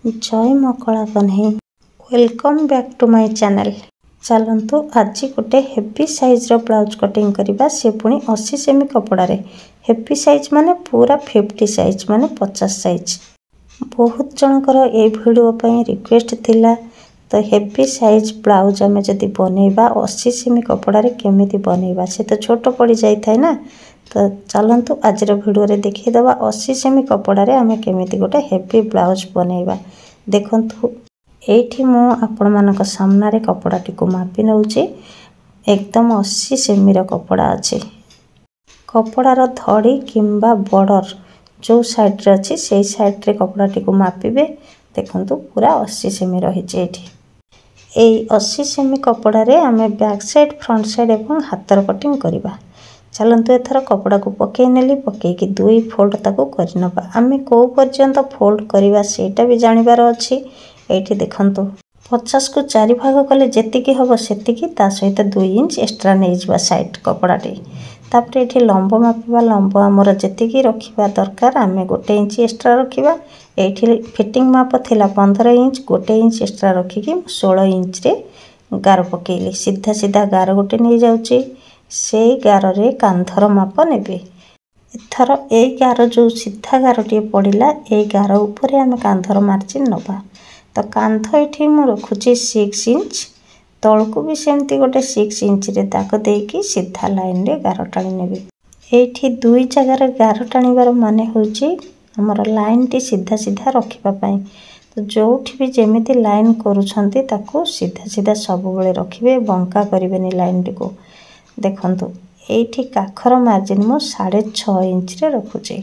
जय मां कला कन्हई welcome back to my channel. चलतु आज गोटे हेवी साइज रो ब्लाउज कटिंग करवा से पुणी 80 सेमी कपड़ा रे। हेवी साइज माने पूरा 50 साइज माने 50 साइज। बहुत जनकर ए वीडियो पई रिक्वेस्ट थिला तो हेवी साइज ब्लाउज आमे जदी बनेबा 80 सेमी कपड़ा रे केमिति बनेबा से तो छोट पड़ी जाई थाय ना। तो चलतु आज वीडियो रे देखि दबा 80 सेमी कपड़ा रे आमे केमिति गोटे हेवी ब्लाउज बनेबा। देखंतु एठी मु आपण मानक सामना रे कपड़ा टिको मापी नउची। एकदम 80 सेमी रो कपड़ा अछि। कपड़ा रो धड़ी किंबा बॉर्डर जो साइड रे अछि सेही साइड रे कपड़ा टिको मापिबे। देखंतु पूरा 80 सेमी रहिछि एठी। एई 80 सेमी कपड़ा रे आमे बैक साइड फ्रंट साइड एवं हातर कटिंग करबा। चलंतु एथर कपड़ा को पके नेली पके कि दुई फोल्ड ताको करनबा। आमे को पर्यंत फोल्ड करबा सेटा भी जानिबार अछि। एठी देखंतु 50 को 4 भाग कले जेतिकी हबो सेतिकी ता सहित 2 इंच एक्स्ट्रा नै जिबा साइड कपड़ाटी। तापर एठी लंब मापिबा। लंब हमर जेतिकी रखिबा दरकार आमे 1 इंच एक्स्ट्रा रखिबा। एठी फिटिंग माप थिला 15 इंच 1 इंच एक्स्ट्रा रखिकी 16 इंच रे गार पकेली। सीधा सीधा गार गोटे नै जाउची से गार रे कांधर माप नेबे। एथर ए गार जो सीधा गारटी पड़िला ए गार ऊपर आमे कांधर मार्जिन नबा। तो कांध एठी मु रखुची 6 इंच तळको भी सेमती गोटे 6 इंच रे दाग देकी सीधा लाइन रे गार टाणी नेबे। एठी दुई जगह रे गार टाणीबार माने होची हमर लाइन टी सीधा सीधा रखिबा पई। तो जोठी भी जेमिति लाइन करूछंती ताको सीधा सीधा सब बेले रखिबे बंका करिवेनी लाइन टी को। देखंतु एठी काखर मार्जिन मु 6.5 इंच रे रखुची।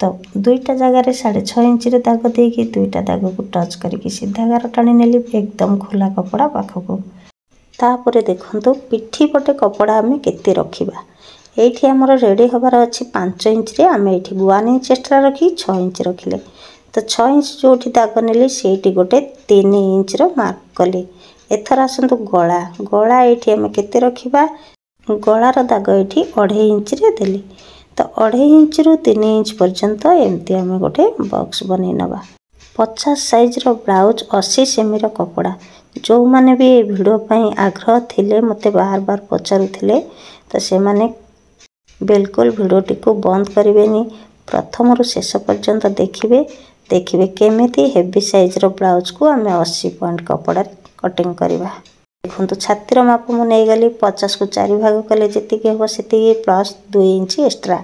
तो दुईटा जगह रे 6.5 इंच रे दाग देकी दुईटा दाग को टच करके सीधा गार टाणी नेली एकदम खुला कपड़ा पाखको। तापरे देखंतु पिठी पटे कपड़ा आमे केते रखिबा। एठी हमर रेडी हबार अछि 5 इंच रे आमे एठी 1 इंच एक्स्ट्रा रखी 6 इंच रखिले। तो 6 इंच जोठी दाग नेली सेठी गोटे 3 इंच रो मार्क कली। एथर आसंतु गळा। गळा एठी आमे केते रखिबा। गळार दाग एठी 2.5 इंच रे देली। तो 2.5 इंच रु 3 इंच पर्यंत एमती आमे गोटे बॉक्स बनै नबा। 50 साइज रो ब्लाउज 80 सेमी रो कपड़ा जो माने भी वीडियो पई आग्रह थिले मते बार बार पचारुथिले तो से माने बिल्कुल वीडियो टिको बंद करिवेनी। प्रथम रु शेष पर्यंत देखिबे केमिति हेवी साइज रो ब्लाउज को आमे 80 पॉइंट कपड़ा कटिंग करबा। देखंतु छातीर माप मु नै गली 50 को 4 भाग कले जेतिकी हो सेतिकी प्लस 2 इंच एक्स्ट्रा।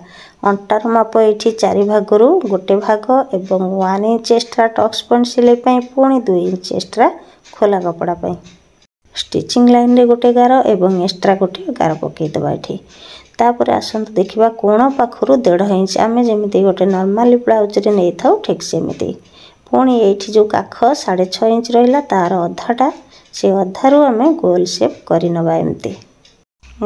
अंटार माप एठी 4 भाग रु गोटे भाग एवं 1 इंच एक्स्ट्रा टक्स पॉइंट सिलाई पई पुणी 2 इंच एक्स्ट्रा खोला कपड़ा पई। स्टिचिंग लाइन रे गोटे गार एवं एक्स्ट्रा गोटे गार पके दबा एठी। तापर आसंतु देखिबा कोण पाखरु 1.5 इंच आमे जेमिति गोटे नॉर्मल ब्लाउज रे नै थाउ ठीक सेमिति। पुणी एठी जो काख 6.5 इंच रहिला तार अधाटा से अधारु आमे गोल शेप करि नबा एमती।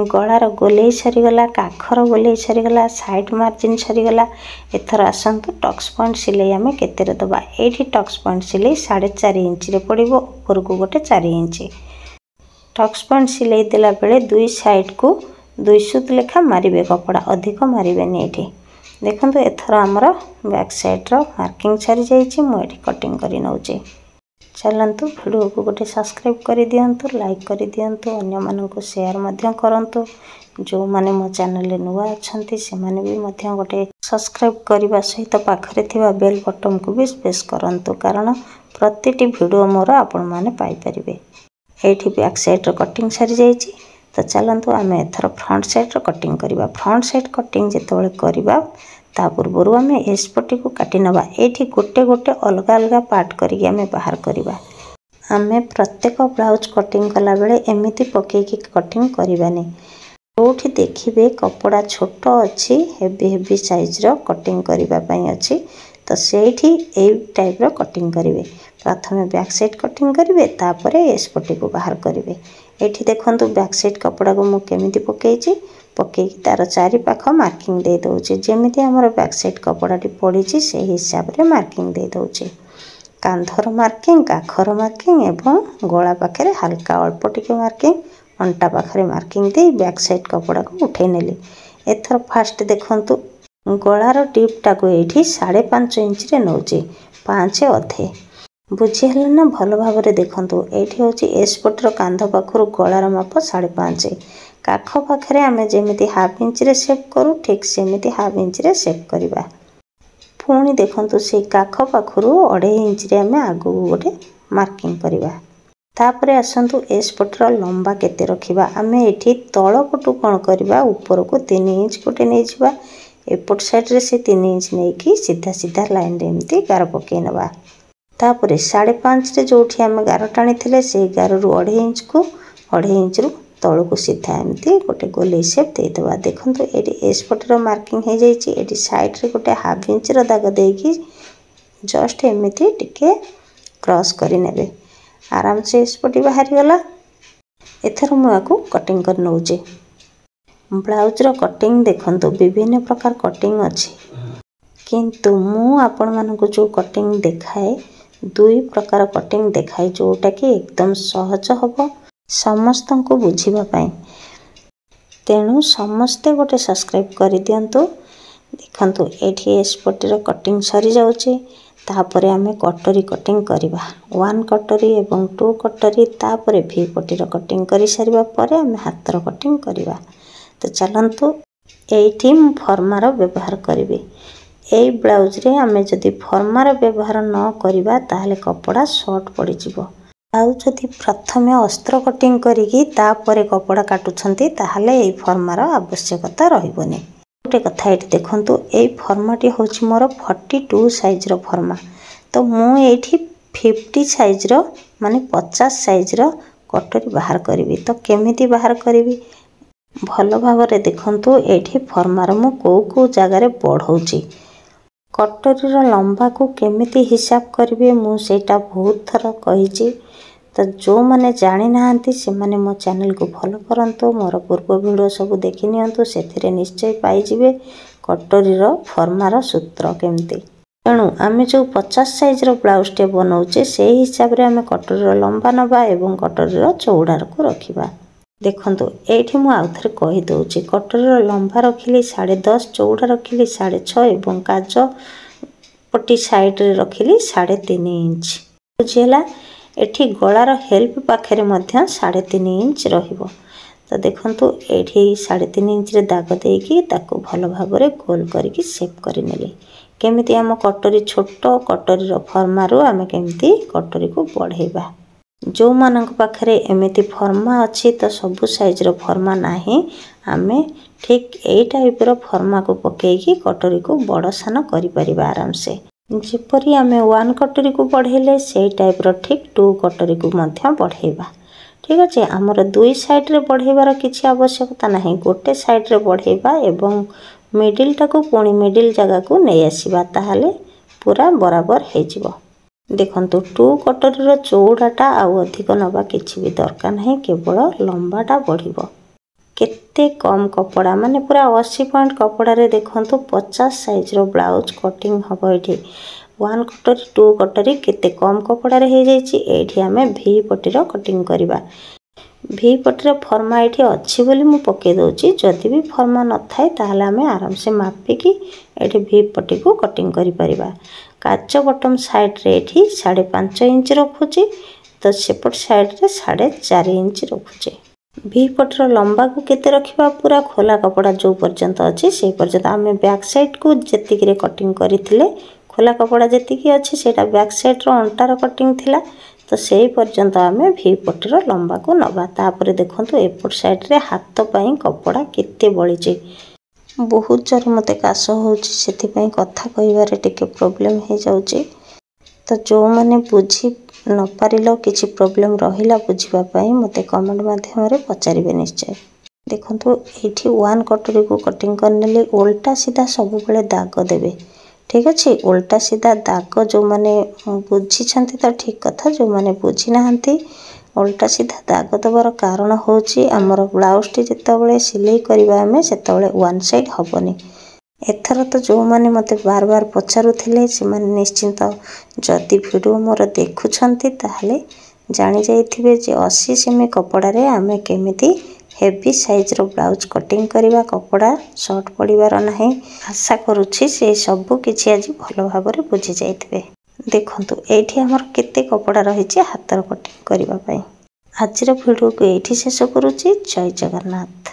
गळार गोलेई सरी गला काखर गोलेई सरी गला साइड मार्जिन सरी गला। एथर आसंतु टक्स पॉइंट सिलाई आमे केते रे दबा। एठी टक्स पॉइंट सिलाई 4.5 इंच रे पड़िबो ऊपर को गोटे 4 इंच। टक्स पॉइंट सिलाई देला बेले दुई साइड को 2 सूत लेखा मारिबे कपड़ा अधिक मारिबेनी एठी। देखंतु एथर हमर बैक साइड रो मार्किंग सरी जाईची मु एठी कटिंग करि नउची। चलंतु वीडियो को गोटे सब्सक्राइब करि दियंतु लाइक करि दियंतु अन्य मानन को शेयर मध्य करंतु। जो माने मो चैनल रे नुवा अछंती से माने भी मध्य गोटे सब्सक्राइब करबा सहित पाखरे थिबा बेल बटन को भी प्रेस करंतु कारण प्रतिटी वीडियो मोर आपण माने पाई परिबे। एठी बैक साइड रो कटिंग सरी जाईची। तो चलंतु आमे एथर फ्रंट साइड रो कटिंग करबा। फ्रंट साइड कटिंग जेतबेले करबा ता पूर्वरु आमे एस पट्टी को काटी नबा। एठी गोटे गोटे अलगा अलगा पार्ट करिके आमे बाहर करबा। आमे प्रत्येक ब्लाउज कटिंग कला बेले एमिति पकेकी कटिंग करबानी। जोठी देखिबे कपड़ा छोट अछि हेवी साइज रो कटिंग करबा पई अछि तो सेठी ए टाइप रो कटिंग करिवे। प्रथमे बैक साइड कटिंग करिवे तापरे एस पट्टी को बाहर करिवे। एठी देखंतु बैक साइड कपड़ा को मु केमिति पकेची पकेकी तार चारि पाख मार्किंग दे दउची। जेमिति हमर बैक साइड कपड़ाटी पड़ीची से हिसाब रे मार्किंग दे दउची। कांधर मार्किंग काखर मार्किंग एवं गळा पाखरे हल्का अल्प टिके मार्किंग अंटा पाखरे मार्किंग दे बैक साइड कपड़ा को उठै नेली। एथर फास्ट देखंतु गळार टिप टा को एठी 5.5 इंच रे नउची 5 अधे। बुझीगला ना भल भाव देखु ये हूँ एसपटर कांध पाखर गलार माप 5.5 काख पाखे आम जमी हाफ इंच रे सेप करूँ ठीक सेमती हाफ इंच रे सेप करवा पुणी देखु से काख पाखर 2.5 इंच रे आम आगू गोटे मार्किंग करवा तापर आसतु एसपटर लंबा केते रखिबा आम ये तल पटू कौन करवा ऊपर को 3 इंच गोटे नहीं जावा एपट साइड रे से 3 इंच नहीं कि सीधा सीधा लाइन रे एमती गार पकई नवा तापर 5.5 रे जोठी आम गार टाणी थिले से गार रु 2.5 इंच को 2.5 इंच रु तल को सीधा एमती गोटे गोले सेप दे देबा देखंतु एटी एसपटर मार्किंग हो जाइछि एटी साइड रे गोटे हाफ इंच रो दाग देकी जस्ट एमती टिके क्रॉस करि नेबे आराम से एसपटी बाहरी गला एथर मुआको कटिंग कर नउचे ब्लाउज रो कटिंग देखंतु विभिन्न प्रकार कटिंग अछि किंतु मु आपण मानको जो कटिंग देखाए दुई प्रकार कटिंग देखाए जोटा कि एकदम सहज हबो समस्त को बुझिबा पई तेणु समस्ते गोटे सब्सक्राइब कर दियंतु देखंतु एठी एसपटी रो कटिंग सरी जाउची तापरे आमे कटोरी कटिंग करवा 1 कटोरी एवं 2 कटोरी तापरे भी पटी रो कटिंग करि सारिबा परे आमे हाथ रो कटिंग करवा तो चलंतु एठी मु फर्मार व्यवहार करिवे एई ब्लाउज रे आमे जदि फर्मार व्यवहार न करबा ताहले कपड़ा शॉर्ट पड़ी जिवो आउ जदि प्रथमे अस्त्र कटिंग करिकी तापरे कपड़ा काटुछंती ताहले एई फर्मार आवश्यकता रहिबोनी गोटे कथा ये देखु ये फर्माटी हूँ मोर 42 साइज रो फर्मा तो मु ये 50 साइज रो माने 50 साइज रो कटोरी बाहर करी तो केमिति बाहर करी भल भाव देखु ये फर्मार मु को जगार बढ़ाऊँगी कटोरी रो लंबा को केमिति हिसाब करेंगे मुझा बहुत थर कही तो जो मैंने जानी ना से मैंने मो चैनल को फॉलो करंतु मोर पूर्व वीडियो सब देखि नियंतु से निश्चय पाइजिबे कटोरी रो फर्मार सूत्र केमती तेणु आम जो 50 साइज रो ब्लाउज टे बनाऊे से हिसाब रे आम कटोरी रो लंबा नबा एवं कटोरी रो चौड़ा को रखिबा देखंतु एठी मु आउ थरे कहि दउची कटोरी रो लंबा रखिली 10.5 चौड़ा रखिली 6.5 एवं काज पट्टी साइड रे रखिली 3.5 इंच बुझिला एठी गलार हेल्प पाखरे मध्य 3.5 इंच रहिबो तो देखंतु एठी 3.5 इंच रे दाग देकी ताको भलो भाव रे गोल करके शेप करि नेली केमिति हम कटोरी छोट कटोरी रो फर्मा रो आमे केमिति कटोरी को बढ़ेबा जो मानक पाखरे एमिति फर्मा अछि तो सब साइज रो फर्मा नाही आमे ठीक एई टाइप रो फर्मा को पकेकी कटोरी को बड़ सान करि परिबा आराम से जेपरी आमे 1 कटोरी को बढ़ेले से टाइप रो ठीक 2 कटोरी को मध्य बढ़ेबा ठीक अछि हमर दुई साइड रे बढ़ेबार किछि आवश्यकता नाही गोटे साइड रे बढ़ेबा एवं मिडिल टाको पुणी मिडिल जगह को नै आसीबा ताहाले पूरा बराबर हे जिवो देखंतु 2 कटोरी रो चौड़ाटा आउ अधिक नबा किछि भी दरकार नाही केवल लंबाटा बढ़िबो केते कम कपड़ा माने पूरा 80 पॉइंट कपड़ा रे देखंतु 50 साइज रो ब्लाउज कटिंग हबो एठी 1 कटोरी 2 कटोरी केते कम कपड़ा रे हे जाईची एठी हमें भी पट्टी रो कटिंग करबा भी पट्टी रो फर्मा एठी अछि बोली मु पके दोची जदी भी फर्मा न थाए ताहले हमें आराम से मापी की एठी भी पट्टी को कटिंग करि परिबा काच बटम साइड रे एठी 5.5 इंच रखुची तो सेपट साइड रे 4.5 इंच रखुची भी पटर लंबा को केते रखिबा पूरा खोला कपड़ा जो पर्यंत अछि से पर्यंत आमे बैक साइड को जेतिक रे कटिंग करिथिले खोला कपड़ा जेतिकी अछि सेटा बैक साइड रो अंटा रो कटिंग थिला तो सेही पर्यंत आमे भी पटर लंबा को नबा तापर देखंतु एपट साइड रे हाथ पई कपड़ा केते बळिची बहुत जर मते कास होउची सेति पई कथा कहिबारे टिके प्रॉब्लम हे जाउची तो जो माने बुझी न पारिलो किछि प्रॉब्लम रहिला बुझिबा पई मते कमेंट माध्यम रे पचारिबे निश्चय देखंतु एठी 1 कटोरी को कटिंग करनेले उल्टा सीधा सब बेले दाग देबे ठीक अछि उल्टा सीधा दाग जो माने बुझी छंती तो ठीक कथा जो माने बुझी नाहंती उल्टा सीधा दाग दबार कारण होची हमर ब्लाउज टी जेतबेले सिलाई करबा हमें सेतबेले वन साइड हबनी एथर तो जो माने मते बार बार पचारुथिले से माने निश्चिंत जदि वीडियो मोर देखुछंती ताहले जानि जाइथिबे जे 80 सेमी कपड़ा रे आमे केमिति हेवी साइज रो ब्लाउज कटिंग करबा कपड़ा शॉर्ट पड़ीबार नाही आशा करूछि से सब किछि आज भलो भाबरे बुझी जाइथिबे देखंतु एठी हमर केते कपड़ा रही हातर कटिंग करबा पई। आजिर वीडियो को एठी शेष करूची। जय जगन्नाथ।